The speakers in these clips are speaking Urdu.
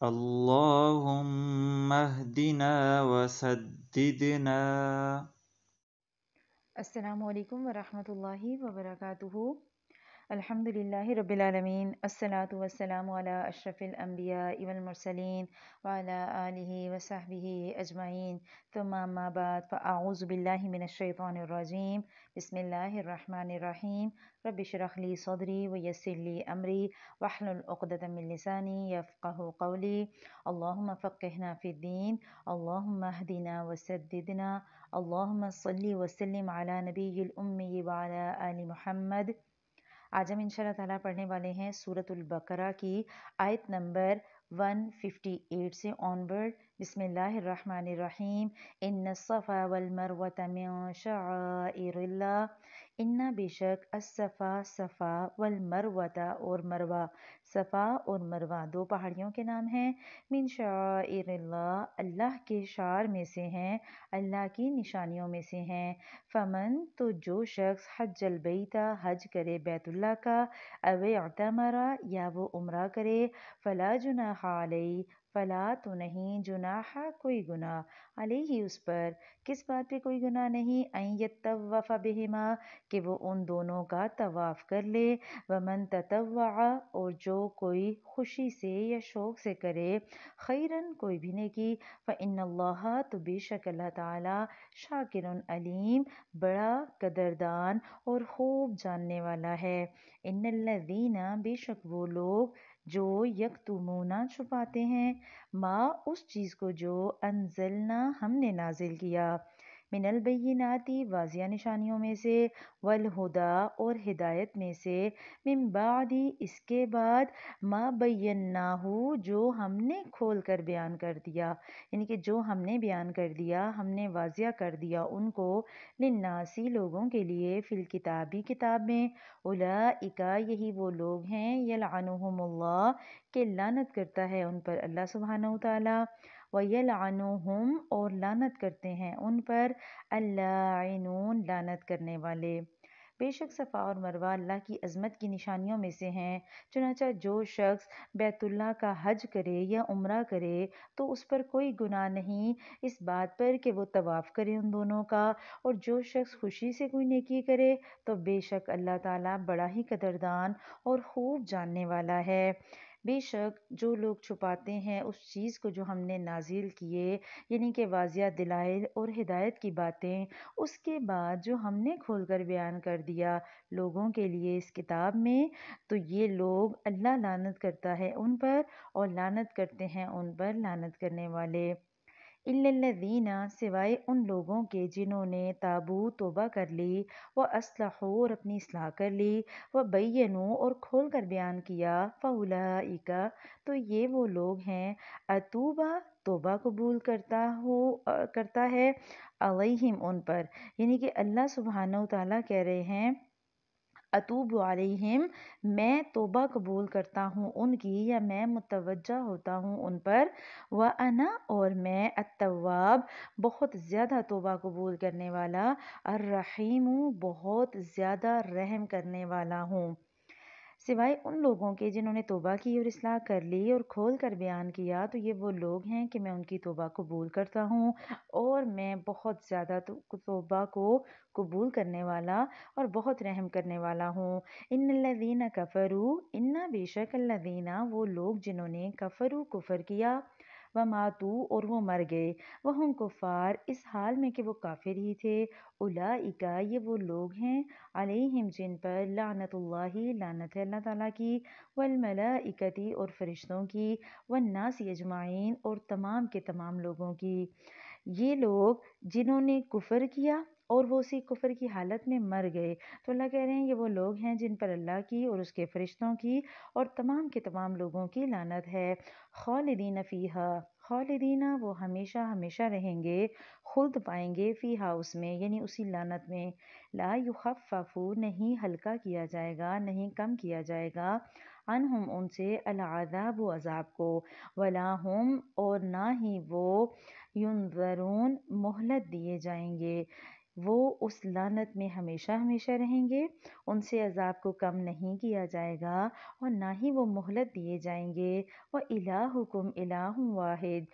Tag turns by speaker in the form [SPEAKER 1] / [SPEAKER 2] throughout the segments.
[SPEAKER 1] اللهم اهدنا وسددنا.
[SPEAKER 2] السلام علیکم ورحمۃ اللہ وبرکاتہ۔ الحمد للہ رب العالمین، الصلاۃ والسلام علی اشرف الانبیاء والمرسلین وعلی آلہ وصحبہ اجمعین، ثم اما بعد، فاعوذ باللہ من الشیطان الرجیم، بسم اللہ الرحمن الرحیم، رب اشرح لی صدری ویسر لی امری واحلل عقدۃ من لسانی یفقہوا قولی، اللہم فقہنا فی الدین، اللہم اہدنا وسددنا، اللہم صلی وسلم علی نبی الامی وعلی آل محمد۔ آج ہم انشاءاللہ تعالیٰ پڑھنے والے ہیں سورۃ البقرہ کی آیت نمبر 158 سے آنورڈ۔ بسم اللہ الرحمن الرحیم۔ ان الصفا والمروۃ من شعائر اللہ، ان بے شک الصفا صفا والمروۃ اور مروہ، صفا اور مروہ دو پہاڑیوں کے نام ہیں، من شعائر اللہ اللہ کے شعار میں سے ہیں، اللہ کی نشانیوں میں سے ہیں، فمن تو جو شخص حج البیتا حج کرے بیت اللہ کا، او اعتمرا یا وہ عمرہ کرے، فلا جناح علیہ فلا تو نہیں، جناح کوئی گناہ، علیہ اس پر، کس بات پہ کوئی گناہ نہیں، ان یطوف بہما کہ وہ ان دونوں کا طواف کر لے، ومن تطوع اور جو کوئی خوشی سے یا شوق سے کرے، خیرن کوئی بھی نیکی، فإن اللہ تو بے شک اللہ تعالی، شاکر علیم بڑا قدردان اور خوب جاننے والا ہے۔ ان الذین بے شک وہ لوگ جو یکتمون چھپاتے ہیں، ما اس چیز کو جو انزلنا ہم نے نازل کیا، من البینات واضح نشانیوں میں سے، والہدا اور ہدایت میں سے، من بعد اس کے بعد، ما بیناہ جو ہم نے کھول کر بیان کر دیا، یعنی کہ جو ہم نے بیان کر دیا، ہم نے واضح کر دیا ان کو، للناسی لوگوں کے لیے، فی الکتابی کتاب میں، اولئک یہی وہ لوگ ہیں، یلعنہم اللہ کہ لعنت کرتا ہے ان پر اللہ سبحانہ وتعالی، ویلعنہم اور لعنت کرتے ہیں ان پر اللاعنون لعنت کرنے والے۔ بے شک صفا اور مروہ اللہ کی عظمت کی نشانیوں میں سے ہیں، چنانچہ جو شخص بیت اللہ کا حج کرے یا عمرہ کرے تو اس پر کوئی گناہ نہیں اس بات پر کہ وہ طواف کرے ان دونوں کا، اور جو شخص خوشی سے کوئی نیکی کرے تو بے شک اللہ تعالیٰ بڑا ہی قدردان اور خوب جاننے والا ہے۔ بے شک جو لوگ چھپاتے ہیں اس چیز کو جو ہم نے نازل کیے، یعنی کہ واضح دلائل اور ہدایت کی باتیں، اس کے بعد جو ہم نے کھول کر بیان کر دیا لوگوں کے لیے اس کتاب میں، تو یہ لوگ اللہ لعنت کرتا ہے ان پر اور لعنت کرتے ہیں ان پر لعنت کرنے والے۔ الا الذین سوائے ان لوگوں کے جنہوں نے تابو توبہ کر لی، و اصلحوا اور اپنی اصلاح کر لی، و بینوا اور کھول کر بیان کیا، فاولئک تو یہ وہ لوگ ہیں، اتوبہ توبہ قبول کرتا ہے، علیہم ان پر، یعنی کہ اللہ سبحانہ وتعالیٰ کہہ رہے ہیں اتوب علیہم میں توبہ قبول کرتا ہوں ان کی، یا میں متوجہ ہوتا ہوں ان پر، وانا اور میں التواب بہت زیادہ توبہ قبول کرنے والا، الرحیم بہت زیادہ رحم کرنے والا ہوں۔ سوائے ان لوگوں کے جنہوں نے توبہ کی اور اصلاح کر لی اور کھول کر بیان کیا، تو یہ وہ لوگ ہیں کہ میں ان کی توبہ قبول کرتا ہوں اور میں بہت زیادہ توبہ کو قبول کرنے والا اور بہت رحم کرنے والا ہوں۔ ان الذین کفروا ان بے شک الذین وہ لوگ جنہوں نے کفروا کفر کیا، وماتوا اور وہ مر گئے، وہم کفار اس حال میں کہ وہ کافر ہی تھے، اولئک یہ وہ لوگ ہیں، علیہم جن پر لعنت اللہ لعنت ہے اللہ تعالیٰ کی، والملائکتی اور فرشتوں کی، والناس اجمعین اور تمام کے تمام لوگوں کی۔ یہ لوگ جنہوں نے کفر کیا اور وہ اسی کفر کی حالت میں مر گئے، تو اللہ کہہ رہے ہیں یہ وہ لوگ ہیں جن پر اللہ کی اور اس کے فرشتوں کی اور تمام کے تمام لوگوں کی لعنت ہے، خالدین فیہا خالدین وہ ہمیشہ ہمیشہ رہیں گے، خلد پائیں گے، فیہا اس میں یعنی اسی لعنت میں، لا یخفف نہیں ہلکا کیا جائے گا، نہیں کم کیا جائے گا، عنہم ان سے، العذاب عذاب کو، ولا ہم اور نہ ہی وہ، ینظرون مہلت دیے جائیں گے، وہ اس لعنت میں ہمیشہ ہمیشہ رہیں گے، ان سے عذاب کو کم نہیں کیا جائے گا اور نہ ہی وہ مہلت دیے جائیں گے۔ وَإِلَٰهُكُمْ إِلَٰهٌ وَاحِدٌ،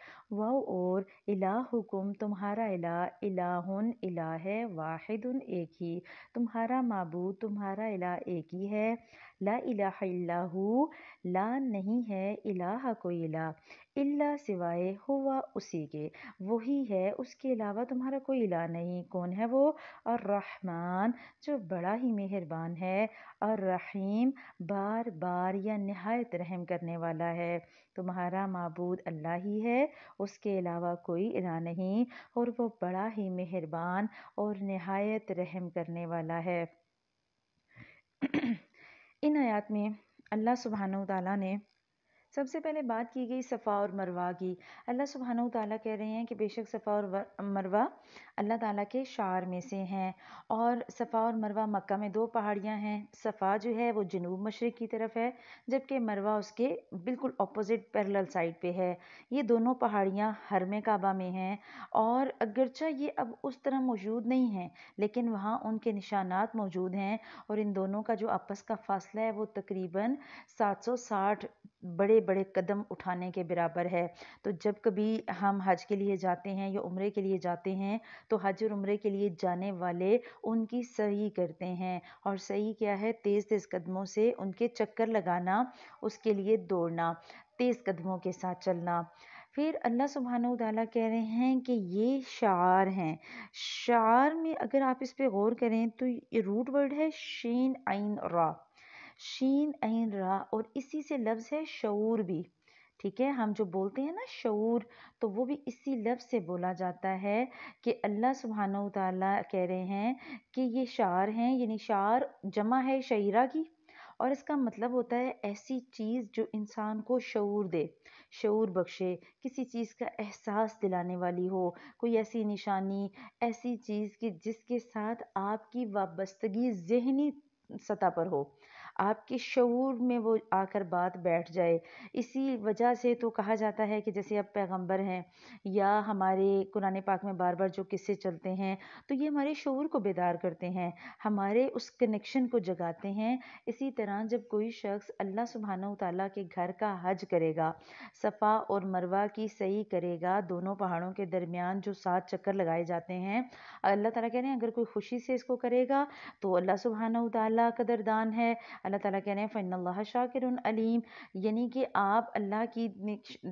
[SPEAKER 2] اور الہکم تمہارا الہ، الہٌ الہ ہے، واحد ایک ہی، تمہارا معبود تمہارا الہ ایک ہی ہے۔ لا الہ الا ہو، لا نہیں ہے الہ کوئی الہ، الا سوائے ہوا اسی کے، وہی ہے، اس کے علاوہ تمہارا کوئی الہ نہیں۔ کون ہے وہ؟ الرحمن، جو بڑا ہی مہربان ہے، الرحیم، بار بار یا نہایت رحم کرنے والا ہے۔ تمہارا معبود اللہ ہی ہے، اس کے علاوہ کوئی الہ نہیں، اور وہ بڑا ہی مہربان اور نہایت رحم کرنے والا ہے۔ ان آیات میں اللہ سبحانہ و تعالیٰ نے سب سے پہلے بات کی گئی صفا اور مروہ کی۔ اللہ سبحانہ و تعالیٰ کہہ رہے ہیں کہ بے شک صفا اور مروہ اللہ تعالیٰ کے شعائر میں سے ہیں، اور صفا اور مروہ مکہ میں دو پہاڑیاں ہیں۔ صفا جو ہے وہ جنوب مشرق کی طرف ہے، جبکہ مروہ اس کے بالکل اپوزٹ پیرلل سائڈ پہ ہے۔ یہ دونوں پہاڑیاں حرم کعبہ میں ہیں، اور اگرچہ یہ اب اس طرح موجود نہیں ہیں، لیکن وہاں ان کے نشانات موجود ہیں، اور ان دونوں کا جو آپس کا فاصلہ ہے وہ تقریباً 760 بڑے بڑے قدم اٹھانے کے برابر ہے۔ تو جب کبھی ہم حج کے لیے جاتے ہیں یا عمرے کے لیے جاتے ہیں تو حج اور عمرے کے لیے جانے والے ان کی سعی کرتے ہیں، اور سعی کیا ہے؟ تیز تیز قدموں سے ان کے چکر لگانا، اس کے لیے دوڑنا، تیز قدموں کے ساتھ چلنا۔ پھر اللہ سبحانہ و تعالیٰ کہہ رہے ہیں کہ یہ شعار ہیں۔ شعار میں اگر آپ اس پہ غور کریں تو یہ روٹ ورڈ ہے شین عین را، شین عین را، اور اسی سے لفظ ہے شعور بھی۔ ٹھیک ہے، ہم جو بولتے ہیں نا شعور، تو وہ بھی اسی لفظ سے بولا جاتا ہے کہ اللہ سبحانہ و تعالیٰ کہہ رہے ہیں کہ یہ شعار ہیں، یعنی شعار جمع ہے شعیرہ کی، اور اس کا مطلب ہوتا ہے ایسی چیز جو انسان کو شعور دے، شعور بخشے، کسی چیز کا احساس دلانے والی ہو، کوئی ایسی نشانی، ایسی چیز کہ جس کے ساتھ آپ کی وابستگی ذہنی سطح پر ہو، آپ کے شعور میں وہ آ کر بات بیٹھ جائے۔ اسی وجہ سے تو کہا جاتا ہے کہ جیسے اب پیغمبر ہیں یا ہمارے قرآن پاک میں بار بار جو قصے چلتے ہیں تو یہ ہمارے شعور کو بیدار کرتے ہیں، ہمارے اس کنیکشن کو جگاتے ہیں۔ اسی طرح جب کوئی شخص اللہ سبحانہ و تعالیٰ کے گھر کا حج کرے گا، صفا اور مروہ کی سعی کرے گا، دونوں پہاڑوں کے درمیان جو 7 چکر لگائے جاتے ہیں، اللہ تعالیٰ کہہ رہے ہیں اگر کوئی خوشی سے اس کو کرے گا تو اللہ سبحانہ و تعالیٰ قدردان ہے۔ اللہ تعالیٰ کہہ رہے ہیں فَإِنَّ اللَّهَ شَاكِرٌ عَلِيمٌ، یعنی کہ آپ اللہ کی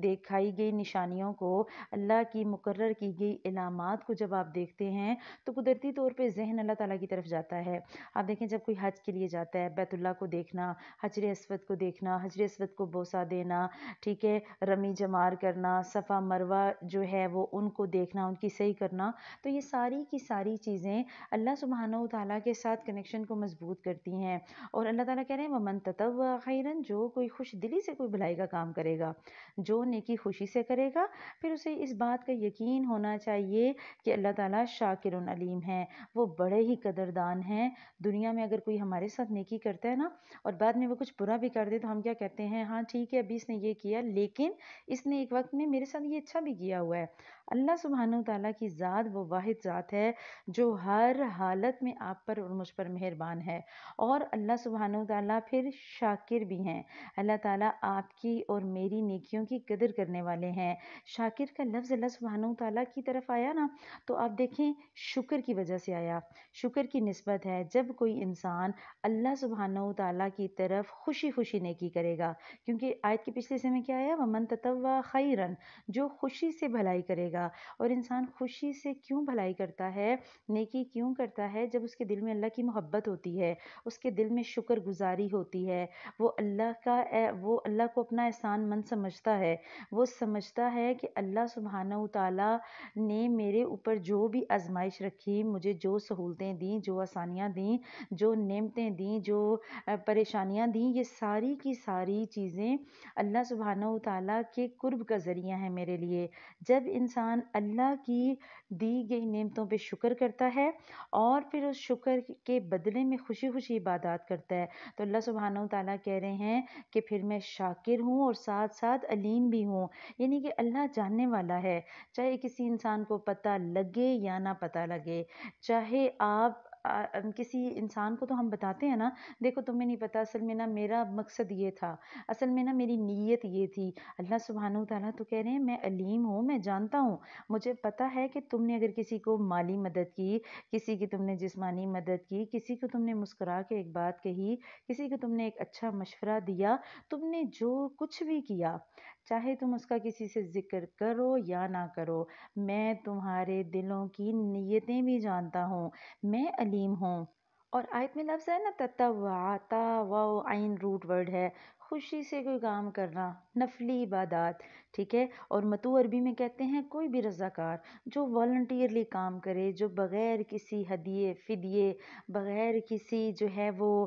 [SPEAKER 2] دکھائی گئی نشانیوں کو، اللہ کی مقرر کی گئی علامات کو جب آپ دیکھتے ہیں تو قدرتی طور پہ ذہن اللہ تعالیٰ کی طرف جاتا ہے۔ آپ دیکھیں جب کوئی حج کے لیے جاتا ہے، بیت اللہ کو دیکھنا، حجر اسود کو دیکھنا، حجر اسود کو بوسہ دینا، ٹھیک ہے، رمی جمار کرنا، صفا مروہ جو ہے وہ ان کو دیکھنا، ان کی سعی کرنا، تو یہ ساری کی ساری چیزیں اللہ سبحانہ و تعالیٰ کے ساتھ کنیکشن کو مضبوط کرتی ہیں۔ اور اللہ تعالیٰ کہہ رہے ہیں وَمَن تَطَوَّعَ خَيْرًا، جو کوئی خوش دلی سے کوئی بھلائی کا کام کرے گا، جو نیکی خوشی سے کرے گا، پھر اسے اس بات کا یقین ہونا چاہیے کہ اللہ تعالیٰ شاکر علیم ہے، وہ بڑے ہی قدردان ہیں۔ دنیا میں اگر کوئی ہمارے ساتھ نیکی کرتا ہے نا اور بعد میں وہ کچھ برا بھی کر دے تو ہم کیا کہتے ہیں؟ ہاں ٹھیک ہے ابھی اس نے یہ کیا، لیکن اس نے ایک وقت میں میرے ساتھ یہ اچھا بھی کیا ہوا ہے۔ اللہ سبحانہ و تعالیٰ کی ذات وہ واحد ذات ہے جو ہر حالت میں آپ پر اور مجھ پر مہربان ہے، اور اللہ سبحانہ و تعالیٰ پھر شاکر بھی ہیں۔ اللہ تعالیٰ آپ کی اور میری نیکیوں کی قدر کرنے والے ہیں۔ شاکر کا لفظ اللہ سبحانہ و تعالیٰ کی طرف آیا نا تو آپ دیکھیں شکر کی وجہ سے آیا، شکر کی نسبت ہے۔ جب کوئی انسان اللہ سبحانہ و تعالیٰ کی طرف خوشی خوشی نیکی کرے گا، کیونکہ آیت کے پچھلے حصے میں کیا آیا؟ وَمَن تَطَوَّعَ خَيْرًا، جو خوشی سے بھلائی کرے گا۔ اور انسان خوشی سے کیوں بھلائی کرتا ہے، نیکی کیوں کرتا ہے؟ جب اس کے دل میں اللہ کی محبت ہوتی ہے، اس کے دل میں شکر گزاری ہوتی ہے، وہ اللہ کو اپنا احسان مند سمجھتا ہے، وہ سمجھتا ہے کہ اللہ سبحانہ و تعالیٰ نے میرے اوپر جو بھی آزمائش رکھی، مجھے جو سہولتیں دیں، جو آسانیاں دیں، جو نعمتیں دیں، جو پریشانیاں دیں، یہ ساری کی ساری چیزیں اللہ سبحانہ و تعالیٰ کے قرب کا ذریعہ ہیں میرے لیے۔ جب انسان اللہ کی دی گئی نعمتوں پہ شکر کرتا ہے اور پھر اس شکر کے بدلے میں خوشی خوشی عبادات کرتا ہے تو اللہ سبحانہ و تعالیٰ کہہ رہے ہیں کہ پھر میں شاکر ہوں اور ساتھ ساتھ علیم بھی ہوں، یعنی کہ اللہ جاننے والا ہے، چاہے کسی انسان کو پتہ لگے یا نہ پتہ لگے، چاہے آپ کسی انسان کو تو ہم بتاتے ہیں نا، دیکھو تمہیں نہیں پتا اصل میں نا میرا مقصد یہ تھا، اصل میں نا میری نیت یہ تھی۔ اللہ سبحانہ و تعالیٰ تو کہہ رہے ہیں میں علیم ہوں، میں جانتا ہوں، مجھے پتہ ہے کہ تم نے اگر کسی کو مالی مدد کی، کسی کی تم نے جسمانی مدد کی، کسی کو تم نے مسکرا کے ایک بات کہی، کسی کو تم نے ایک اچھا مشورہ دیا، تم نے جو کچھ بھی کیا، چاہے تم اس کا کسی سے ذکر کرو یا نہ کرو، میں تمہارے دلوں کی نیتیں بھی جانتا ہوں، میں علیم ہوں۔ اور آیت میں لفظ ہے نا تطوع، تا واو عین روٹ ورڈ ہے، خوشی سے کوئی کام کرنا، نفلی عبادات، ٹھیک ہے۔ اور متو عربی میں کہتے ہیں کوئی بھی رضاکار جو والنٹیئرلی کام کرے، جو بغیر کسی ہدیے فدیے، بغیر کسی جو ہے وہ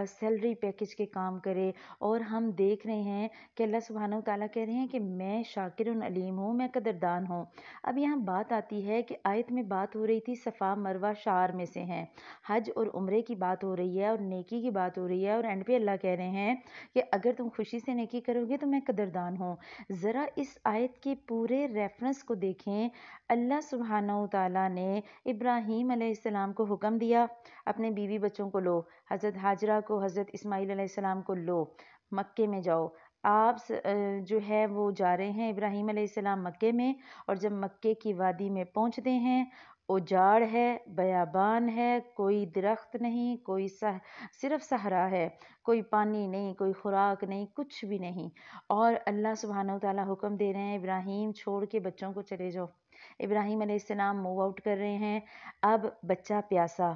[SPEAKER 2] سیلری پیکج کے کام کرے۔ اور ہم دیکھ رہے ہیں کہ اللہ سبحانہ و تعالیٰ کہہ رہے ہیں کہ میں شاکر علیم ہوں، میں قدردان ہوں۔ اب یہاں بات آتی ہے کہ آیت میں بات ہو رہی تھی صفا مروہ شعائر میں سے ہیں، حج اور عمرے کی بات ہو رہی ہے اور نیکی کی بات ہو رہی ہے، اور اینڈ پہ اللہ کہہ رہے ہیں کہ اگر تم خوشی سے نیکی کرو گے تو میں قدردان ہوں۔ ذرا اس آیت کے پورے ریفرنس کو دیکھیں، اللہ سبحانہ و تعالیٰ نے ابراہیم علیہ السلام کو حکم دیا اپنے بیوی بچوں کو لو، حضرت ہاجرہ کو، حضرت اسماعیل علیہ السلام کو لو، مکے میں جاؤ۔ آپ جو ہے وہ جا رہے ہیں ابراہیم علیہ السلام مکے میں، اور جب مکے کی وادی میں پہنچتے ہیں، اجاڑ ہے، بیابان ہے، کوئی درخت نہیں، کوئی صرف صحرا ہے، کوئی پانی نہیں، کوئی خوراک نہیں، کچھ بھی نہیں، اور اللہ سبحانہ و تعالیٰ حکم دے رہے ہیں ابراہیم چھوڑ کے بچوں کو چلے جاؤ۔ ابراہیم علیہ السلام موو آؤٹ کر رہے ہیں، اب بچہ پیاسا،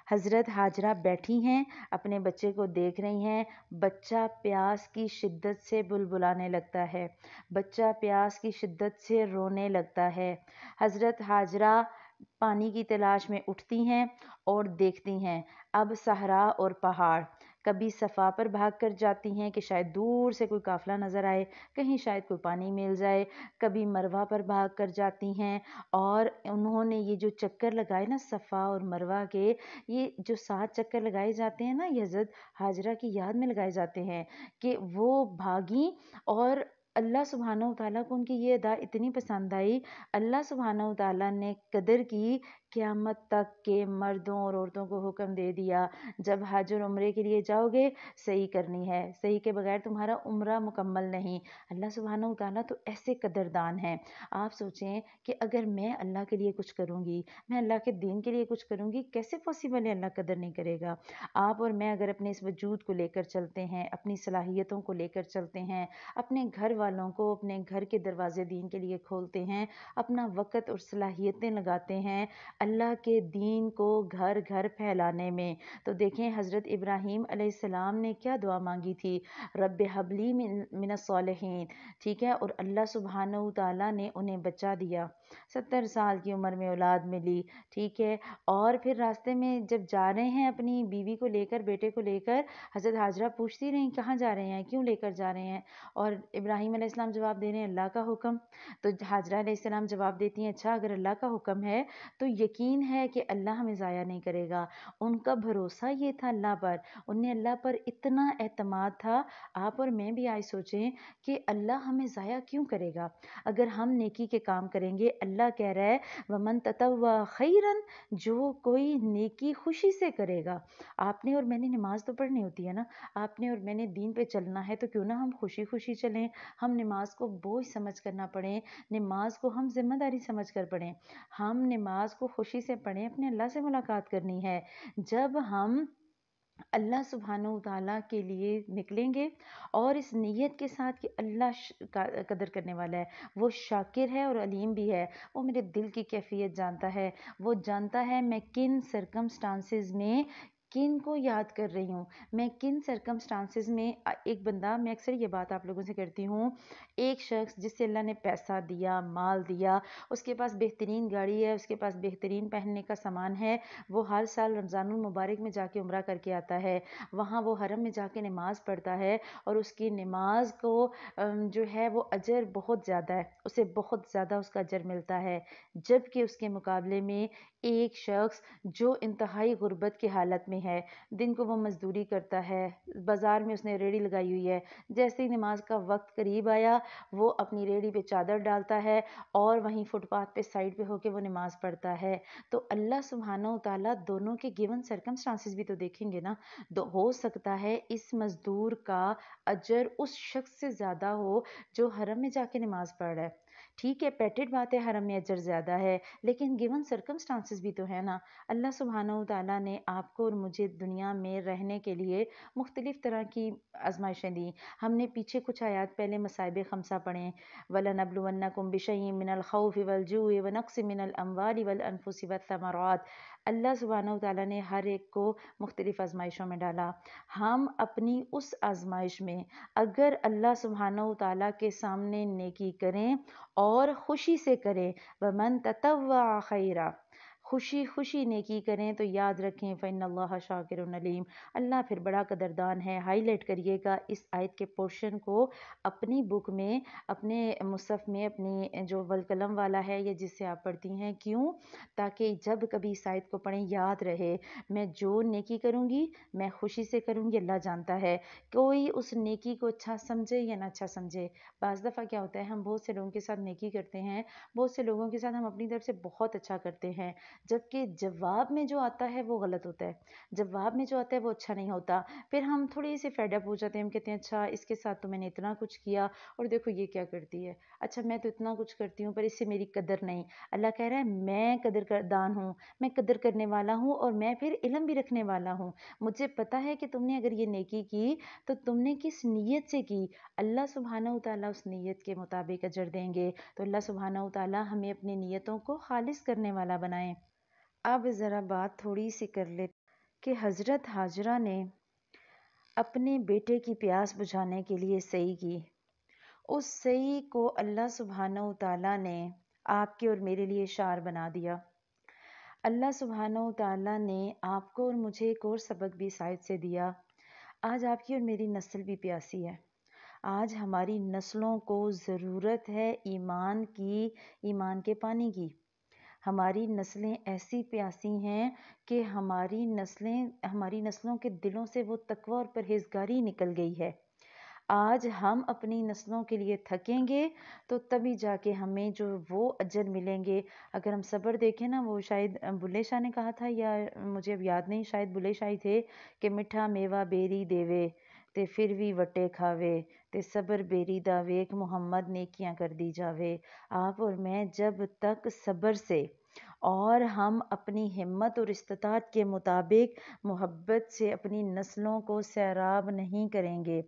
[SPEAKER 2] حضرت ہاجرہ بیٹھی ہیں اپنے بچے کو دیکھ رہی ہیں، بچہ پیاس کی شدت سے بلبلانے لگتا ہے، بچہ پیاس کی شدت سے رونے لگتا ہے۔ حضرت ہاجرہ پانی کی تلاش میں اٹھتی ہیں اور دیکھتی ہیں اب صحرا اور پہاڑ، کبھی صفا پر بھاگ کر جاتی ہیں کہ شاید دور سے کوئی قافلہ نظر آئے، کہیں شاید کوئی پانی مل جائے، کبھی مروہ پر بھاگ کر جاتی ہیں، اور انہوں نے یہ جو چکر لگائے نا صفا اور مروہ کے، یہ جو 7 چکر لگائے جاتے ہیں نا، یہ حضرت ہاجرہ کی یاد میں لگائے جاتے ہیں کہ وہ بھاگیں، اور اللہ سبحانہ و تعالیٰ کو ان کی یہ ادا اتنی پسند آئی، اللہ سبحانہ و تعالیٰ نے قدر کی، قیامت تک کے مردوں اور عورتوں کو حکم دے دیا جب حج اور عمرے کے لیے جاؤ گے صحیح کرنی ہے، صحیح کے بغیر تمہارا عمرہ مکمل نہیں۔ اللہ سبحانہ و تعالیٰ تو ایسے قدردان ہیں۔ آپ سوچیں کہ اگر میں اللہ کے لیے کچھ کروں گی، میں اللہ کے دین کے لیے کچھ کروں گی، کیسے پاسبل ہے اللہ قدر نہیں کرے گا؟ آپ اور میں اگر اپنے اس وجود کو لے کر چلتے ہیں، اپنی صلاحیتوں کو لے کر چلتے ہیں، اپنے گھر والوں کو اپنے گھر کے دروازے دین کے لیے کھولتے ہیں، اپنا وقت اور صلاحیتیں لگاتے ہیں اللہ کے دین کو گھر گھر پھیلانے میں، تو دیکھیں حضرت ابراہیم علیہ السلام نے کیا دعا مانگی تھی، رب حبلی من الصالحین، ٹھیک ہے، اور اللہ سبحانہ و تعالیٰ نے انہیں بچا دیا، 70 سال کی عمر میں اولاد ملی، ٹھیک ہے۔ اور پھر راستے میں جب جا رہے ہیں اپنی بیوی کو لے کر، بیٹے کو لے کر، حضرت ہاجرہ پوچھتی رہیں کہاں جا رہے ہیں، کیوں لے کر جا رہے ہیں، اور ابراہیم علیہ السلام جواب دے رہے ہیں اللہ کا حکم، تو ہاجرہ علیہ السلام جواب دیتی ہیں اچھا اگر اللہ کا حکم ہے تو یقین ہے کہ اللہ ہمیں ضائع نہیں کرے گا۔ ان کا بھروسہ یہ تھا اللہ پر، انہیں اللہ پر اتنا اعتماد تھا۔ آپ اور میں بھی آج سوچیں کہ اللہ ہمیں ضائع کیوں کرے گا؟ اگر ہم نیکی کے کام کریں گے، اللہ کہہ رہا ہے وَمَن تَطَوَّعَ خَيْرًا، جو کوئی نیکی خوشی سے کرے گا۔ آپ نے اور میں نے نماز تو پڑھنی ہوتی ہے نا، آپ نے اور میں نے دین پہ چلنا ہے، تو کیوں نہ ہم خوشی خوشی چلیں، ہم نماز کو بوجھ سمجھ کر نہ پڑھیں، نماز کو ہم ذمہ داری سمجھ کر پڑھیں، ہم نماز کو خوشی سے پڑھیں، اپنے اللہ سے ملاقات کرنی ہے۔ جب ہم اللہ سبحانہ و تعالیٰ کے لیے نکلیں گے اور اس نیت کے ساتھ کہ اللہ قدر کرنے والا ہے، وہ شاکر ہے اور علیم بھی ہے، وہ میرے دل کی کیفیت جانتا ہے، وہ جانتا ہے میں کن سرکمسٹانسز میں کن کو یاد کر رہی ہوں، میں کن سرکمسٹانسز میں ایک بندہ، میں اکثر یہ بات آپ لوگوں سے کرتی ہوں، ایک شخص جس سے اللہ نے پیسہ دیا، مال دیا، اس کے پاس بہترین گاڑی ہے، اس کے پاس بہترین پہننے کا سامان ہے، وہ ہر سال رمضان المبارک میں جا کے عمرہ کر کے آتا ہے، وہاں وہ حرم میں جا کے نماز پڑھتا ہے، اور اس کی نماز کو جو ہے وہ اجر بہت زیادہ ہے، اسے بہت زیادہ اس کا اجر ملتا ہے، جبکہ اس کے مقابلے میں ایک شخص جو انتہائی غربت کی حالت میں ہے، دن کو وہ مزدوری کرتا ہے، بازار میں اس نے ریڑھی لگائی ہوئی ہے، جیسے ہی نماز کا وقت قریب آیا وہ اپنی ریڑھی پہ چادر ڈالتا ہے اور وہیں فٹ پاتھ پہ سائڈ پہ ہو کے وہ نماز پڑھتا ہے۔ تو اللہ سبحانہ و تعالیٰ دونوں کے گیون سرکمسٹانسز بھی تو دیکھیں گے نا، ہو سکتا ہے اس مزدور کا اجر اس شخص سے زیادہ ہو جو حرم میں جا کے نماز پڑھ رہا ہے۔ ٹھیک ہے، پیٹڈ بات ہے، حرم میں اجر زیادہ ہے، لیکن گیون سرکمسٹانسز بھی تو ہے نا۔ اللہ سبحانہ و تعالیٰ نے آپ کو اور مجھے دنیا میں رہنے کے لیے مختلف طرح کی آزمائشیں دیں۔ ہم نے پیچھے کچھ آیات پہلے مصائب خمسہ پڑھیں، وَلَنَبْلُوَنَّكُمْ بِشَيْءٍ مِّنَ الْخَوْفِ وَالْجُوعِ وَنَقْصٍ مِّنَ الْأَمْوَالِ وَالْأَنفُسِ وَالثَّمَرَاتِ۔ اللہ سبحانہ و تعالیٰ نے ہر ایک کو مختلف آزمائشوں میں ڈالا۔ ہم اپنی اس آزمائش میں اگر اللہ سبحانہ و تعالیٰ کے سامنے نیکی کریں اور خوشی سے کریں، وَمَن تَطَوَّعَ خَيْرًا، خوشی خوشی نیکی کریں، تو یاد رکھیں فَإِنَّ اللَّهَ شَاكِرٌ عَلِيمٌ، اللہ پھر بڑا قدردان ہے۔ ہائی لائٹ کریے گا اس آیت کے پورشن کو اپنی بک میں، اپنے مصحف میں، اپنی جو والقلم والا ہے یا جس سے آپ پڑھتی ہیں، کیوں؟ تاکہ جب کبھی اس آیت کو پڑھیں یاد رہے، میں جو نیکی کروں گی میں خوشی سے کروں گی، اللہ جانتا ہے۔ کوئی اس نیکی کو اچھا سمجھے یا نہ اچھا سمجھے، بعض دفعہ کیا ہوتا ہے ہم بہت سے لوگوں کے ساتھ نیکی کرتے ہیں، بہت سے لوگوں کے ساتھ ہم اپنی طرف سے بہت اچھا کرتے ہیں، جبکہ جواب میں جو آتا ہے وہ غلط ہوتا ہے، جواب میں جو آتا ہے وہ اچھا نہیں ہوتا۔ پھر ہم تھوڑے سے فیڈ اپ ہو جاتے ہیں، ہم کہتے ہیں اچھا اس کے ساتھ تو میں نے اتنا کچھ کیا اور دیکھو یہ کیا کرتی ہے، اچھا میں تو اتنا کچھ کرتی ہوں پر اس سے میری قدر نہیں۔ اللہ کہہ رہا ہے میں قدر دان ہوں، میں قدر کرنے والا ہوں اور میں پھر علم بھی رکھنے والا ہوں، مجھے پتہ ہے کہ تم نے اگر یہ نیکی کی تو تم نے کس نیت سے کی، اللہ سبحانہ و تعالیٰ اس نیت کے مطابق اجر دیں گے۔ تو اللہ سبحانہ و تعالیٰ ہمیں اپنی نیتوں کو خالص کرنے والا بنائیں۔ اب ذرا بات تھوڑی سی کر لیں کہ حضرت ہاجرہ نے اپنے بیٹے کی پیاس بجھانے کے لیے سعی کی، اس سعی کو اللہ سبحانہ و تعالیٰ نے آپ کے اور میرے لیے شعار بنا دیا۔ اللہ سبحانہ و تعالیٰ نے آپ کو اور مجھے ایک اور سبق بھی اس آیت سے دیا۔ آج آپ کی اور میری نسل بھی پیاسی ہے، آج ہماری نسلوں کو ضرورت ہے ایمان کی، ایمان کے پانی کی۔ ہماری نسلیں ایسی پیاسی ہیں کہ ہماری نسلوں کے دلوں سے وہ تقوی اور پرہیزگاری نکل گئی ہے۔ آج ہم اپنی نسلوں کے لیے تھکیں گے تو تبھی جا کے ہمیں جو وہ اجر ملیں گے۔ اگر ہم صبر دیکھیں نا، وہ شاید بلے شاہ نے کہا تھا یا مجھے اب یاد نہیں، شاید بلے شاہ ہی تھے کہ میٹھا میوہ بیری دیوے تے پھر بھی وٹے کھاوے تے صبر بیری دا ویک محمد نیکیاں کر دی جاوے۔ آپ اور میں جب تک صبر سے اور ہم اپنی ہمت اور استطاعت کے مطابق محبت سے اپنی نسلوں کو سیراب نہیں کریں گے۔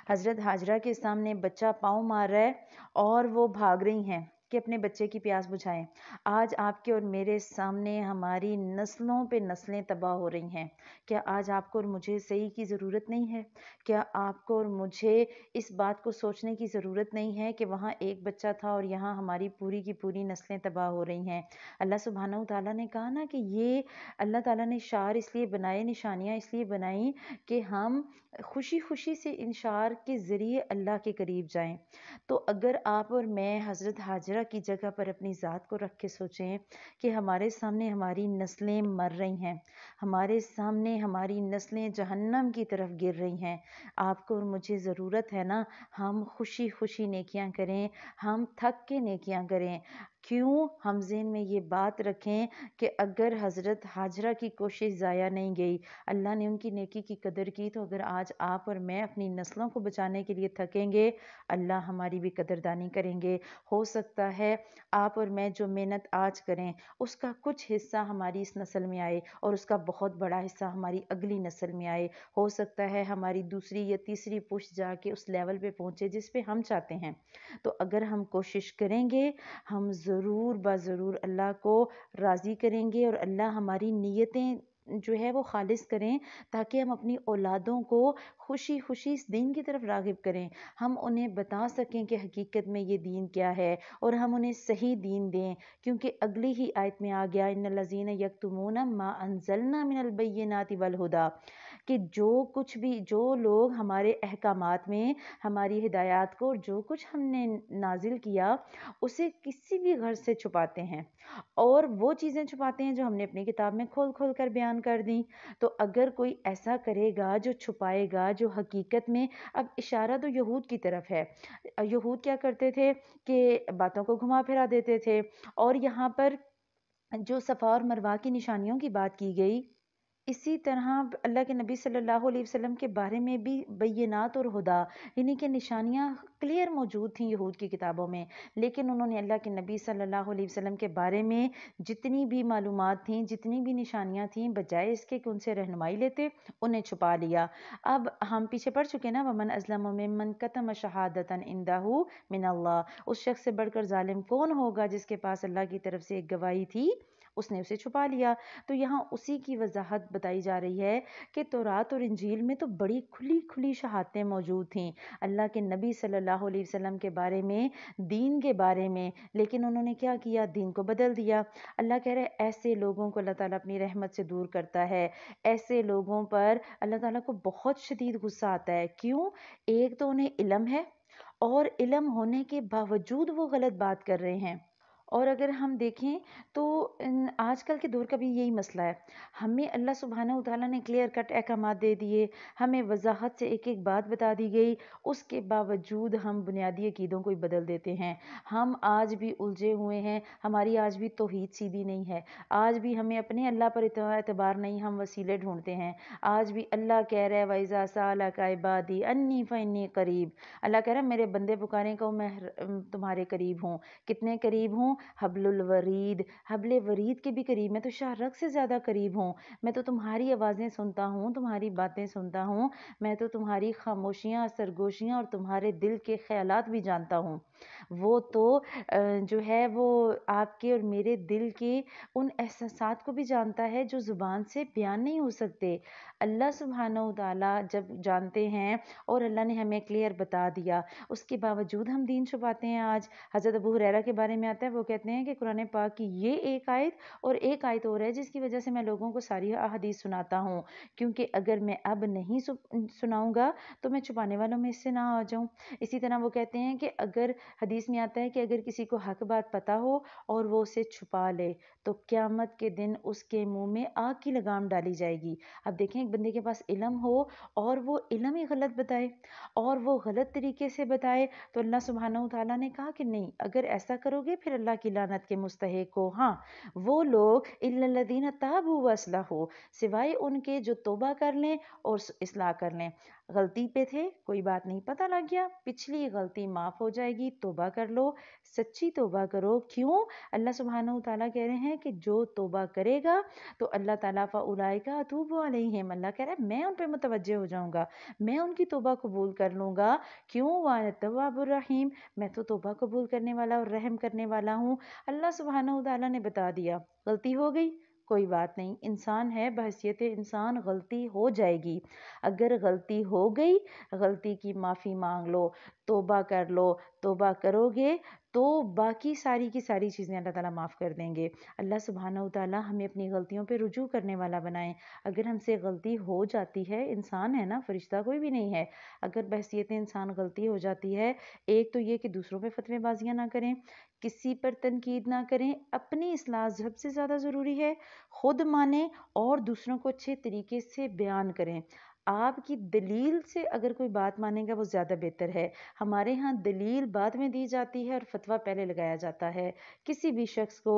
[SPEAKER 2] حضرت ہاجرہ کے سامنے بچہ پاؤں مار رہا ہے اور وہ بھاگ رہی ہیں کہ اپنے بچے کی پیاس بجھائیں۔ آج آپ کے اور میرے سامنے ہماری نسلوں پہ نسلیں تباہ ہو رہی ہیں۔ کیا آج آپ کو اور مجھے صحیح کی ضرورت نہیں ہے؟ کیا آپ کو اور مجھے اس بات کو سوچنے کی ضرورت نہیں ہے کہ وہاں ایک بچہ تھا اور یہاں ہماری پوری کی پوری نسلیں تباہ ہو رہی ہیں؟ اللہ سبحانہ و تعالیٰ نے کہا نا کہ یہ اللہ تعالیٰ نے شعار اس لیے بنائے، نشانیاں اس لیے بنائیں کہ ہم خوشی خوشی سے ان شعار کے ذریعے اللہ کے قریب جائیں۔ تو اگر آپ اور میں حضرت ہاجرہ کی جگہ پر اپنی ذات کو رکھ کے سوچیں کہ ہمارے سامنے ہماری نسلیں مر رہی ہیں، ہمارے سامنے ہماری نسلیں جہنم کی طرف گر رہی ہیں، آپ کو اور مجھے ضرورت ہے نا ہم خوشی خوشی نیکیاں کریں، ہم تھک کے نیکیاں کریں۔ کیوں؟ ہم ذہن میں یہ بات رکھیں کہ اگر حضرت ہاجرہ کی کوشش ضائع نہیں گئی، اللہ نے ان کی نیکی کی قدر کی، تو اگر آج آپ اور میں اپنی نسلوں کو بچانے کے لیے تھکیں گے، اللہ ہماری بھی قدردانی کریں گے۔ ہو سکتا ہے آپ اور میں جو محنت آج کریں اس کا کچھ حصہ ہماری اس نسل میں آئے اور اس کا بہت بڑا حصہ ہماری اگلی نسل میں آئے۔ ہو سکتا ہے ہماری دوسری یا تیسری پشت جا کے اس لیول پہ پہنچے جس پہ ہم چاہتے ہیں۔ تو اگر ہم کوشش کریں گے، ہم ضرور ضرور اللہ کو راضی کریں گے اور اللہ ہماری نیتیں جو ہے وہ خالص کریں تاکہ ہم اپنی اولادوں کو خوشی خوشی اس دین کی طرف راغب کریں، ہم انہیں بتا سکیں کہ حقیقت میں یہ دین کیا ہے، اور ہم انہیں صحیح دین دیں، کیونکہ اگلی ہی آیت میں آ گیا ان الذین یکتمون ما انزلنا من البینات والہدی، کہ جو لوگ ہمارے احکامات میں ہماری ہدایات کو، جو کچھ ہم نے نازل کیا اسے کسی بھی غرض سے چھپاتے ہیں، اور وہ چیزیں چھپاتے ہیں جو ہم نے اپنی کتاب میں کھول کھول کر بیان کر دیں، تو اگر کوئی ایسا کرے گا جو چھپائے گا، جو حقیقت میں، اب اشارہ تو یہود کی طرف ہے، یہود کیا کرتے تھے کہ باتوں کو گھما پھرا دیتے تھے، اور یہاں پر جو صفا اور مروہ کی نشانیوں کی بات کی گئی، اسی طرح اللہ کے نبی صلی اللہ علیہ وسلم کے بارے میں بھی بینات اور ہدا، یعنی کہ نشانیاں کلیئر موجود تھیں یہود کی کتابوں میں، لیکن انہوں نے اللہ کے نبی صلی اللہ علیہ وسلم کے بارے میں جتنی بھی معلومات تھیں، جتنی بھی نشانیاں تھیں، بجائے اس کے کہ ان سے رہنمائی لیتے، انہیں چھپا لیا۔ اب ہم پیچھے پڑ چکے نا، ومن ازلم ممن کتم شہادۃ عندہ من اللہ، اس شخص سے بڑھ کر ظالم کون ہوگا جس کے پاس اللہ کی طرف سے ایک گواہی تھی، اس نے اسے چھپا لیا۔ تو یہاں اسی کی وضاحت بتائی جا رہی ہے کہ تورات اور انجیل میں تو بڑی کھلی کھلی شہادتیں موجود تھیں اللہ کے نبی صلی اللہ علیہ وسلم کے بارے میں، دین کے بارے میں، لیکن انہوں نے کیا کیا؟ دین کو بدل دیا۔ اللہ کہہ رہے ایسے لوگوں کو اللہ تعالیٰ اپنی رحمت سے دور کرتا ہے، ایسے لوگوں پر اللہ تعالیٰ کو بہت شدید غصہ آتا ہے۔ کیوں؟ ایک تو انہیں علم ہے، اور علم ہونے کے باوجود وہ غلط بات کر رہے ہیں۔ اور اگر ہم دیکھیں تو آج کل کے دور کا بھی یہی مسئلہ ہے، ہمیں اللہ سبحانہ وتعالیٰ نے کلیئر کٹ احکامات دے دیے، ہمیں وضاحت سے ایک ایک بات بتا دی گئی، اس کے باوجود ہم بنیادی عقیدوں کو ہی بدل دیتے ہیں۔ ہم آج بھی الجھے ہوئے ہیں، ہماری آج بھی توحید سیدھی نہیں ہے، آج بھی ہمیں اپنے اللہ پر اعتبار نہیں، ہم وسیلے ڈھونڈتے ہیں۔ آج بھی اللہ کہہ رہا ہے وَإِذَا سَأَلَكَ عِبَادِي أَنِّي فَإِنِّي قَرِيبٌ، اللہ کہہ رہا ہے میرے بندے پکاریں کہ میں تمہارے قریب ہوں۔ کتنے قریب ہوں؟ حبل الورید، حبل ورید کے بھی قریب، میں تو شاہ رگ سے زیادہ قریب ہوں، میں تو تمہاری آوازیں سنتا ہوں، تمہاری باتیں سنتا ہوں، میں تو تمہاری خاموشیاں، سرگوشیاں اور تمہارے دل کے خیالات بھی جانتا ہوں۔ وہ تو جو ہے وہ آپ کے اور میرے دل کے ان احساسات کو بھی جانتا ہے جو زبان سے بیان نہیں ہو سکتے۔ اللہ سبحانہ وتعالیٰ جب جانتے ہیں اور اللہ نے ہمیں کلیئر بتا دیا، اس کے باوجود ہم دین چھپاتے ہیں۔ آج حضرت ابو ہریرہ کے بارے میں آتا ہے، وہ کہتے ہیں کہ قرآن پاک کی یہ ایک آیت اور ایک آیت اور ہے جس کی وجہ سے میں لوگوں کو ساری احادیث سناتا ہوں، کیونکہ اگر میں اب نہیں سناؤں گا تو میں چھپانے والوں میں اس سے نہ آ جاؤں۔ اسی طرح وہ کہتے ہیں کہ اگر حدیث میں آتا ہے کہ اگر کسی کو حق بات پتہ ہو اور وہ اسے چھپا لے تو قیامت کے دن اس کے منہ میں آگ کی لگام ڈالی جائے گی۔ اب دیکھیں ایک بندے کے پاس علم ہو اور وہ علم ہی غلط بتائے اور وہ غلط طریقے سے بتائے، تو اللہ سبحانہ وتعالیٰ نے کہا کہ نہیں، اگر ایسا کرو گے پھر اللہ کی لعنت کے مستحق ہو۔ ہاں، وہ لوگ الا الذین تابوا واصلحوا، سوائے ان کے جو توبہ کر لیں اور اصلاح کر لیں۔ غلطی پہ تھے، کوئی بات نہیں، پتہ لگ گیا، پچھلی غلطی معاف ہو جائے گی، توبہ کر لو، سچی توبہ کرو۔ کیوں؟ اللہ سبحانہ وتعالیٰ کہہ رہے ہیں کہ جو توبہ کرے گا تو اللہ تعالیٰ فَأُولَٰئِکَ أَتُوبُ عَلَيْهِمْ، اللہ کہہ رہا ہے میں ان پہ متوجہ ہو جاؤں گا، میں ان کی توبہ قبول کر لوں گا۔ کیوں؟ وَأَنَا التَّوَّابُ الرَّحِيمُ، میں تو توبہ قبول کرنے والا اور رحم کرنے والا ہوں۔ اللہ سبحانہ وتعالیٰ نے بتا دیا، غلطی ہو گئی، کوئی بات نہیں، انسان ہے، بحیثیت انسان غلطی ہو جائے گی۔ اگر غلطی ہو گئی، غلطی کی معافی مانگ لو، توبہ کر لو، توبہ کرو گے تو باقی ساری کی ساری چیزیں اللہ تعالیٰ معاف کر دیں گے۔ اللہ سبحانہ وتعالیٰ ہمیں اپنی غلطیوں پہ رجوع کرنے والا بنائیں۔ اگر ہم سے غلطی ہو جاتی ہے، انسان ہے نا، فرشتہ کوئی بھی نہیں ہے، اگر بحیثیت انسان غلطی ہو جاتی ہے، ایک تو یہ کہ دوسروں پہ فتوے بازیاں نہ کریں، کسی پر تنقید نہ کریں، اپنی اصلاح سب سے زیادہ ضروری ہے، خود مانیں اور دوسروں کو اچھے طریقے سے بیان کریں۔ آپ کی دلیل سے اگر کوئی بات مانے گا وہ زیادہ بہتر ہے۔ ہمارے ہاں دلیل بعد میں دی جاتی ہے اور فتویٰ پہلے لگایا جاتا ہے۔ کسی بھی شخص کو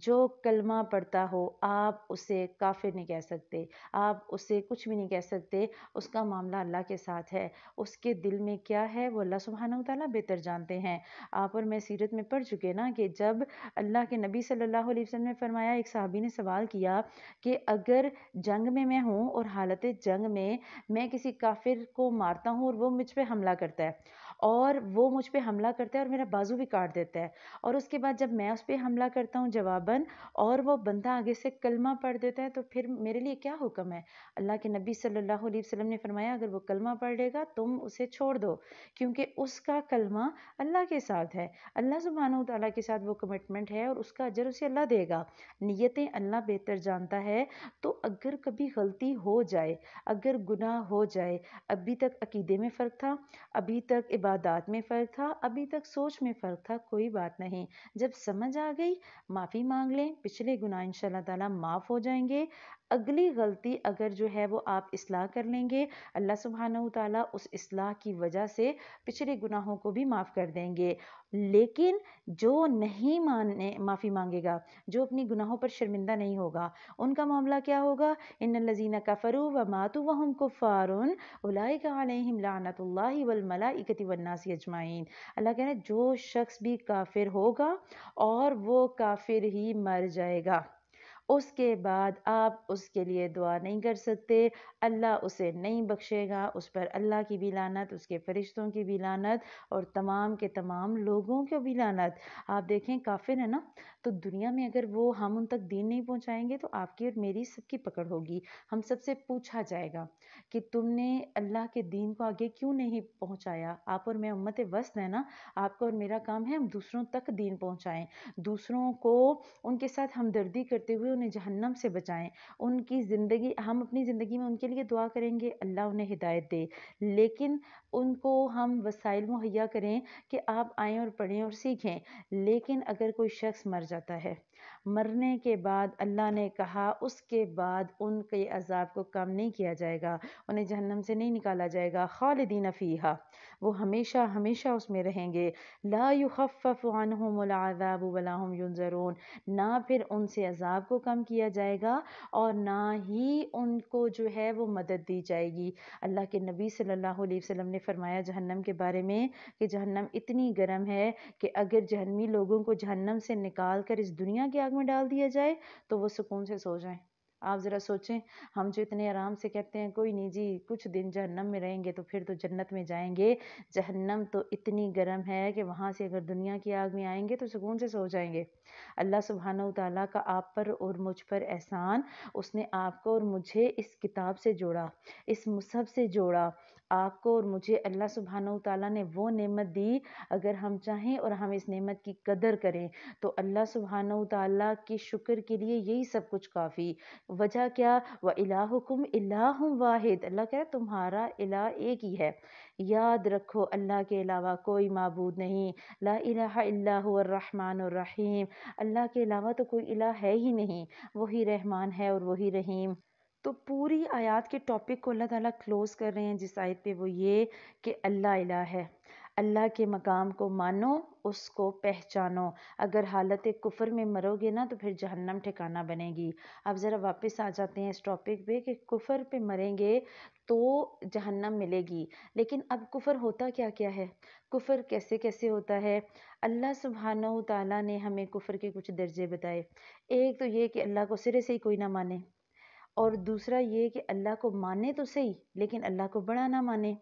[SPEAKER 2] جو کلمہ پڑھتا ہو آپ اسے کافر نہیں کہہ سکتے، آپ اسے کچھ بھی نہیں کہہ سکتے، اس کا معاملہ اللہ کے ساتھ ہے، اس کے دل میں کیا ہے وہ اللہ سبحانہ وتعالیٰ بہتر جانتے ہیں۔ آپ اور میں سیرت میں پڑھ چکے نا کہ جب اللہ کے نبی صلی اللہ علیہ وسلم نے فرمایا، ایک صحابی نے سوال کیا کہ اگر جنگ میں ہوں اور حالت جنگ میں کسی کافر کو مارتا ہوں اور وہ مجھ پہ حملہ کرتا ہے اور وہ مجھ پہ حملہ کرتا ہے اور میرا بازو بھی کاٹ دیتا ہے، اور اس کے بعد جب میں اس پہ حملہ کرتا ہوں جواباً اور وہ بندہ آگے سے کلمہ پڑھ دیتا ہے، تو پھر میرے لیے کیا حکم ہے؟ اللہ کے نبی صلی اللہ علیہ وسلم نے فرمایا اگر وہ کلمہ پڑھ لے گا تم اسے چھوڑ دو، کیونکہ اس کا کلمہ اللہ کے ساتھ ہے، اللہ سبحانہ و تعالیٰ کے ساتھ وہ کمٹمنٹ ہے اور اس کا اجر اسے اللہ دے گا، نیتیں اللہ بہتر جانتا ہے۔ تو اگر کبھی غلطی ہو جائے، اگر گناہ ہو جائے، ابھی تک عقیدے میں فرق تھا، ابھی تک عبادات میں فرق تھا، ابھی تک سوچ میں فرق تھا، کوئی بات نہیں، جب سمجھ آ گئی معافی مانگ لیں، پچھلے گناہ انشاءاللہ تعالیٰ معاف ہو جائیں گے، اگلی غلطی اگر جو ہے وہ آپ اصلاح کر لیں گے، اللہ سبحانہ و تعالیٰ اس اصلاح کی وجہ سے پچھلے گناہوں کو بھی معاف کر دیں گے۔ لیکن جو نہیں معافی مانگے گا، جو اپنی گناہوں پر شرمندہ نہیں ہوگا، ان کا معاملہ کیا ہوگا؟ ان الذین کفروا وماتوا وهم کفار اولئک علیہم لعنت اللہ والملائکۃ والناس اجمعین۔ اللہ کہہ رہے ہیں جو شخص بھی کافر ہوگا اور وہ کافر ہی مر جائے گا، اس کے بعد آپ اس کے لیے دعا نہیں کر سکتے، اللہ اسے نہیں بخشے گا، اس پر اللہ کی بھی لعنت، اس کے فرشتوں کی بھی لعنت اور تمام کے تمام لوگوں کی بھی لعنت۔ آپ دیکھیں کافر ہے نا، تو دنیا میں اگر وہ ہم ان تک دین نہیں پہنچائیں گے تو آپ کی اور میری سب کی پکڑ ہوگی، ہم سب سے پوچھا جائے گا کہ تم نے اللہ کے دین کو آگے کیوں نہیں پہنچایا؟ آپ اور میں امت وسط ہیں نا، آپ کا اور میرا کام ہے ہم دوسروں تک دین پہنچائیں، دوسروں کو ان کے ساتھ ہمدردی کرتے ہوئے انہیں جہنم سے بچائیں، ان کی زندگی، ہم اپنی زندگی میں ان کے لیے دعا کریں گے اللہ انہیں ہدایت دے، لیکن ان کو ہم وسائل مہیا کریں کہ آپ آئیں اور پڑھیں اور سیکھیں۔ لیکن اگر کوئی شخص مر جاتا ہے، مرنے کے بعد اللہ نے کہا اس کے بعد ان کے عذاب کو کم نہیں کیا جائے گا، انہیں جہنم سے نہیں نکالا جائے گا، خالدین فیہا، وہ ہمیشہ ہمیشہ اس میں رہیں گے، لا یخفف عنہم العذاب ولا هم ینظرون، نہ پھر ان سے عذاب کو کم کیا جائے گا اور نہ ہی ان کو جو ہے وہ مدد دی جائے گی۔ اللہ کے نبی صلی اللہ علیہ وسلم نے فرمایا جہنم کے بارے میں کہ جہنم اتنی گرم ہے کہ اگر جہنمی لوگوں کو جہنم سے نکال کر اس دنیا کی آگ میں ڈال دیا جائے تو وہ سکون سے سو جائیں۔ آپ ذرا سوچیں، ہم جو اتنے آرام سے کہتے ہیں کوئی نہیں جی کچھ دن جہنم میں رہیں گے تو پھر تو جنت میں جائیں گے، جہنم تو اتنی گرم ہے کہ وہاں سے اگر دنیا کی آگ میں آئیں گے تو سکون سے سو جائیں گے۔ اللہ سبحانہ و تعالیٰ کا آپ پر اور مجھ پر احسان، اس نے آپ کو اور مجھے اس کتاب سے جوڑا، اس مصحف سے جوڑا، آپ کو اور مجھے اللہ سبحانہ و تعالیٰ نے وہ نعمت دی، اگر ہم چاہیں اور ہم اس نعمت کی قدر کریں تو اللہ سبحانہ و تعالیٰ کی شکر کے لیے یہی سب کچھ کافی۔ وجہ کیا؟ وَإِلَٰهُكُمْ إِلَٰهٌ وَاحِدٌ، اللہ کہہ رہا ہے تمہارا الہ ایک ہی ہے، یاد رکھو اللہ کے علاوہ کوئی معبود نہیں، لا الہ الا هو الرحمن الرحیم، اللہ کے علاوہ تو کوئی الہ ہے ہی نہیں، وہی رحمان ہے اور وہی رحیم۔ تو پوری آیات کے ٹاپک کو اللہ تعالیٰ کلوز کر رہے ہیں جس آیت پہ، وہ یہ کہ اللہ الہ ہے، اللہ کے مقام کو مانو، اس کو پہچانو، اگر حالت کفر میں مرو گے نا تو پھر جہنم ٹھکانہ بنے گی۔ اب ذرا واپس آ جاتے ہیں اس ٹاپک پہ کہ کفر پہ مریں گے تو جہنم ملے گی، لیکن اب کفر ہوتا کیا کیا ہے، کفر کیسے کیسے ہوتا ہے؟ اللہ سبحانہ و تعالیٰ نے ہمیں کفر کے کچھ درجے بتائے، ایک تو یہ کہ اللہ کو سرے سے ہی کوئی نہ مانے، اور دوسرا یہ کہ اللہ کو مانے تو صحیح لیکن اللہ کو بڑا نہ مانے۔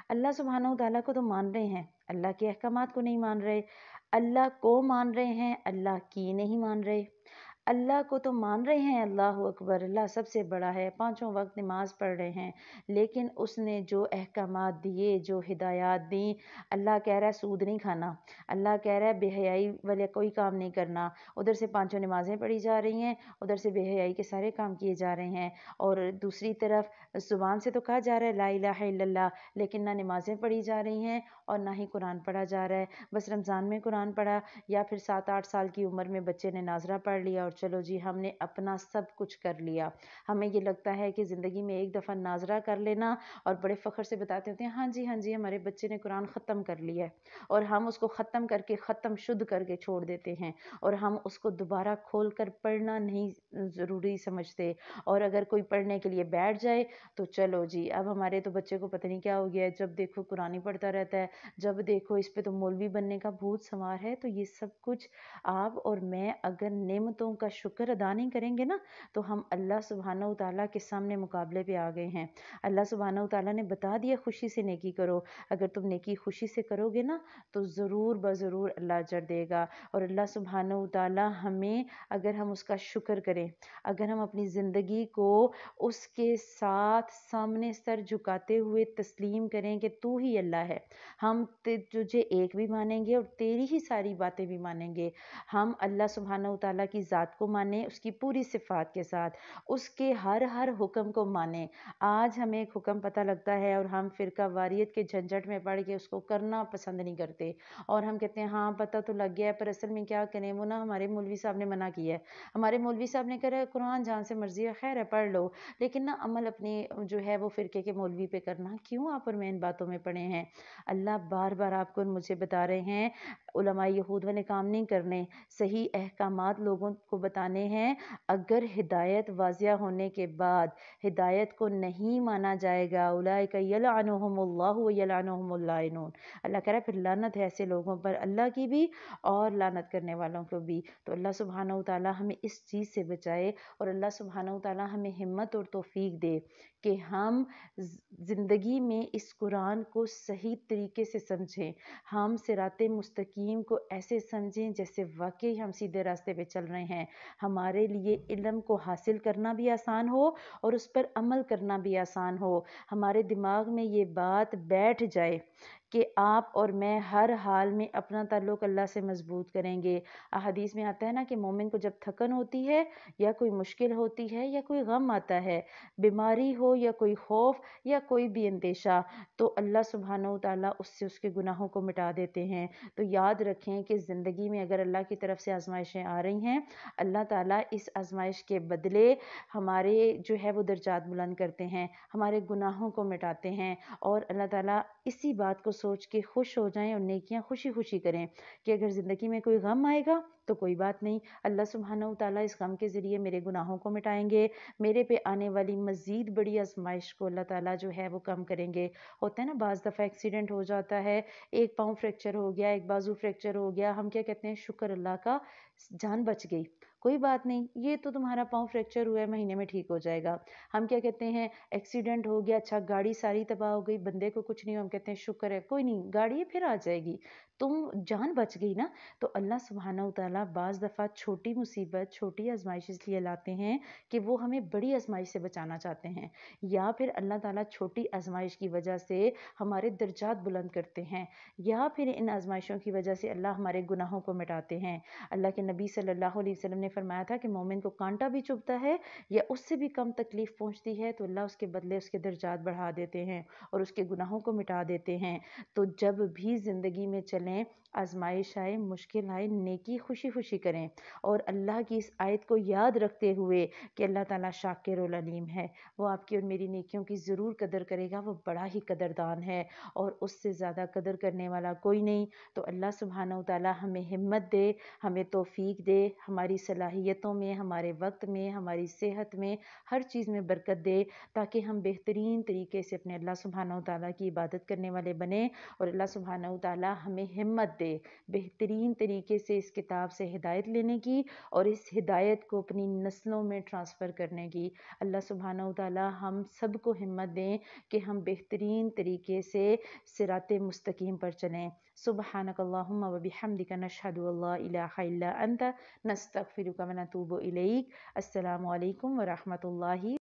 [SPEAKER 2] اللہ سبحانہ و تعالیٰ کو تو مان رہے ہیں، اللہ کے احکامات کو نہیں مان رہے، اللہ کو مان رہے ہیں، اللہ کی نہیں مان رہے، اللہ کو تو مان رہے ہیں، اللہ اکبر، اللہ سب سے بڑا ہے، پانچوں وقت نماز پڑھ رہے ہیں، لیکن اس نے جو احکامات دیے، جو ہدایات دیں، اللہ کہہ رہا ہے سود نہیں کھانا، اللہ کہہ رہا ہے بے حیائی والے کوئی کام نہیں کرنا، ادھر سے پانچوں نمازیں پڑھی جا رہی ہیں، ادھر سے بے حیائی کے سارے کام کیے جا رہے ہیں، اور دوسری طرف زبان سے تو کہا جا رہا ہے لا الہ الا اللہ، لیکن نہ نمازیں پڑھی جا رہی ہیں اور نہ ہی قرآن پڑھا جا رہا ہے، بس رمضان میں قرآن پڑھا، یا پھر 7-8 سال کی عمر میں بچے نے ناظرہ پڑھ لیا اور چلو جی ہم نے اپنا سب کچھ کر لیا۔ ہمیں یہ لگتا ہے کہ زندگی میں ایک دفعہ ناظرہ کر لینا اور بڑے فخر سے بتاتے ہوتے ہیں ہاں جی ہمارے بچے نے قرآن ختم کر لیا ہے، اور ہم اس کو ختم کر کے ختم شدھ کر کے چھوڑ دیتے ہیں، اور ہم اس کو دوبارہ کھول کر پڑھنا نہیں ضروری سمجھتے، اور اگر کوئی پڑھنے کے لیے بیٹھ جائے تو چلو جی اب ہمارے تو بچے کو پتہ نہیں کیا ہو گیا ہے، جب دیکھو قرآن ہی پڑھتا رہتا ہے، جب دیکھو اس پہ تو مولوی بننے کا بھوت سوار ہے۔ تو یہ سب کچھ آپ اور میں اگر نعمتوں کا شکر ادا نہیں کریں گے نا تو ہم اللہ سبحانہ و تعالیٰ کے سامنے مقابلے پہ آ گئے ہیں۔ اللہ سبحانہ و تعالیٰ نے بتا دیا خوشی سے نیکی کرو، اگر تم نیکی خوشی سے کرو گے نا تو ضرور بضرور اللہ اجر دے گا۔ اور اللہ سبحانہ و تعالیٰ ہمیں، اگر ہم اس کا شکر کریں، اگر ہم اپنی زندگی کو اس کے ساتھ سامنے سر جھکاتے ہوئے تسلیم کریں کہ تو ہی اللہ ہے، ہم تجھے ایک بھی مانیں گے اور تیری ہی ساری باتیں بھی مانیں گے، ہم اللہ سبحانہ و تعالیٰ کی ذات کو مانیں اس کی پوری صفات کے ساتھ، اس کے ہر حکم کو مانیں۔ آج ہمیں ایک حکم پتہ لگتا ہے اور ہم فرقہ واریت کے جھنجٹ میں پڑ کے اس کو کرنا پسند نہیں کرتے، اور ہم کہتے ہیں ہاں پتہ تو لگ گیا ہے پر اصل میں کیا کریں، وہ نا ہمارے مولوی صاحب نے منع کیا ہے، ہمارے مولوی صاحب نے کہا قرآن جہاں سے مرضی ہے خیر ہے پڑھ لو، لیکن نا عمل اپنے جو ہے وہ فرقے کے مولوی پہ کرنا کیوں آپ اور میں ان باتوں میں پڑے ہیں؟ اللہ بار بار آپ کو مجھے بتا رہے ہیں علماء یہود والے کام نہیں کرنے، صحیح احکامات لوگوں کو بتانے ہیں۔ اگر ہدایت واضح ہونے کے بعد ہدایت کو نہیں مانا جائے گا، اولئک یلعنہم اللہ و یلعنہم اللائنون، اللہ کہہ رہا ہے پھر لعنت ہے ایسے لوگوں پر، اللہ کی بھی اور لعنت کرنے والوں کو بھی۔ تو اللہ سبحانہ و تعالی ہمیں اس چیز سے بچائے، اور اللہ سبحانہ و تعالی ہمیں ہمت اور توفیق دے کہ ہم زندگی میں اس قرآن کو صحیح طریقے سے سمجھیں، ہم صراط مستقیم کو ایسے سمجھیں جیسے واقعی ہم سیدھے راستے پہ چل رہے ہیں، ہمارے لیے علم کو حاصل کرنا بھی آسان ہو اور اس پر عمل کرنا بھی آسان ہو، ہمارے دماغ میں یہ بات بیٹھ جائے کہ آپ اور میں ہر حال میں اپنا تعلق اللہ سے مضبوط کریں گے۔ احادیث میں آتا ہے نا کہ مومن کو جب تھکن ہوتی ہے یا کوئی مشکل ہوتی ہے یا کوئی غم آتا ہے، بیماری ہو یا کوئی خوف یا کوئی بھی اندیشہ، تو اللہ سبحانہ و تعالیٰ اس سے اس کے گناہوں کو مٹا دیتے ہیں۔ تو یاد رکھیں کہ زندگی میں اگر اللہ کی طرف سے آزمائشیں آ رہی ہیں، اللہ تعالیٰ اس آزمائش کے بدلے ہمارے جو ہے وہ درجات بلند کرتے ہیں، ہمارے گناہوں کو مٹاتے ہیں، اور اللہ تعالیٰ اسی بات کو سوچ کے خوش ہو جائیں اور نیکیاں خوشی خوشی کریں کہ اگر زندگی میں کوئی غم آئے گا تو کوئی بات نہیں، اللہ سبحانہ و تعالیٰ اس غم کے ذریعے میرے گناہوں کو مٹائیں گے، میرے پہ آنے والی مزید بڑی آزمائش کو اللہ تعالیٰ جو ہے وہ کم کریں گے۔ ہوتا ہے نا بعض دفعہ ایکسیڈنٹ ہو جاتا ہے، ایک پاؤں فریکچر ہو گیا، ایک بازو فریکچر ہو گیا، ہم کیا کہتے ہیں شکر اللہ کا جان بچ گئی، کوئی بات نہیں، یہ تو تمہارا پاؤں فریکچر ہوا ہے مہینے میں ٹھیک ہو جائے گا۔ ہم کیا کہتے ہیں ایکسیڈنٹ ہو گیا، اچھا گاڑی ساری تباہ ہو گئی، بندے کو کچھ نہیں ہو، ہم کہتے ہیں شکر ہے کوئی نہیں، گاڑی پھر آ جائے گی، تم جان بچ گئی نا۔ تو اللہ سبحانہ و تعالیٰ بعض دفعہ چھوٹی مصیبت، چھوٹی آزمائش اس لیے لاتے ہیں کہ وہ ہمیں بڑی آزمائش سے بچانا چاہتے ہیں، یا پھر اللہ تعالیٰ چھوٹی آزمائش کی وجہ سے ہمارے درجات بلند کرتے ہیں، یا پھر ان آزمائشوں کی وجہ سے اللہ ہمارے گناہوں کو مٹاتے ہیں۔ اللہ کے نبی صلی اللہ علیہ وسلم نے فرمایا تھا کہ مومن کو کانٹا بھی چبھتا ہے یا اس سے بھی کم تکلیف پہنچتی ہے تو اللہ اس کے بدلے اس کے درجات بڑھا دیتے ہیں اور اس کے گناہوں کو مٹا دیتے ہیں۔ تو جب بھی زندگی میں چلیں، آزمائش آئے، مشکل آئے، نیکی خوشی خوشی کریں، اور اللہ کی اس آیت کو یاد رکھتے ہوئے کہ اللہ تعالیٰ شاکر العلیم ہے، وہ آپ کی اور میری نیکیوں کی ضرور قدر کرے گا، وہ بڑا ہی قدردان ہے اور اس سے زیادہ قدر کرنے والا کوئی نہیں۔ تو اللہ سبحانہ و تعالیٰ ہمیں ہمت دے، ہمیں توفیق دے، ہماری صلاحیتوں میں، ہمارے وقت میں، ہماری صحت میں، ہر چیز میں برکت دے، تاکہ ہم بہترین طریقے سے اپنے اللہ سبحانہ و تعالیٰ کی عبادت کرنے والے بنیں، اور اللہ سبحانہ و تعالیٰ ہمیں ہمت دے بہترین طریقے سے اس کتاب سے ہدایت لینے کی اور اس ہدایت کو اپنی نسلوں میں ٹرانسفر کرنے کی۔ اللہ سبحانہ و تعالیٰ ہم سب کو ہمت دیں کہ ہم بہترین طریقے سے صراط مستقیم پر چلیں۔ سبحانک اللہم و بحمدک نشہد ان لا الہ الا انت نستغفرک و نتوب الیک۔ السلام علیکم ورحمۃ اللہ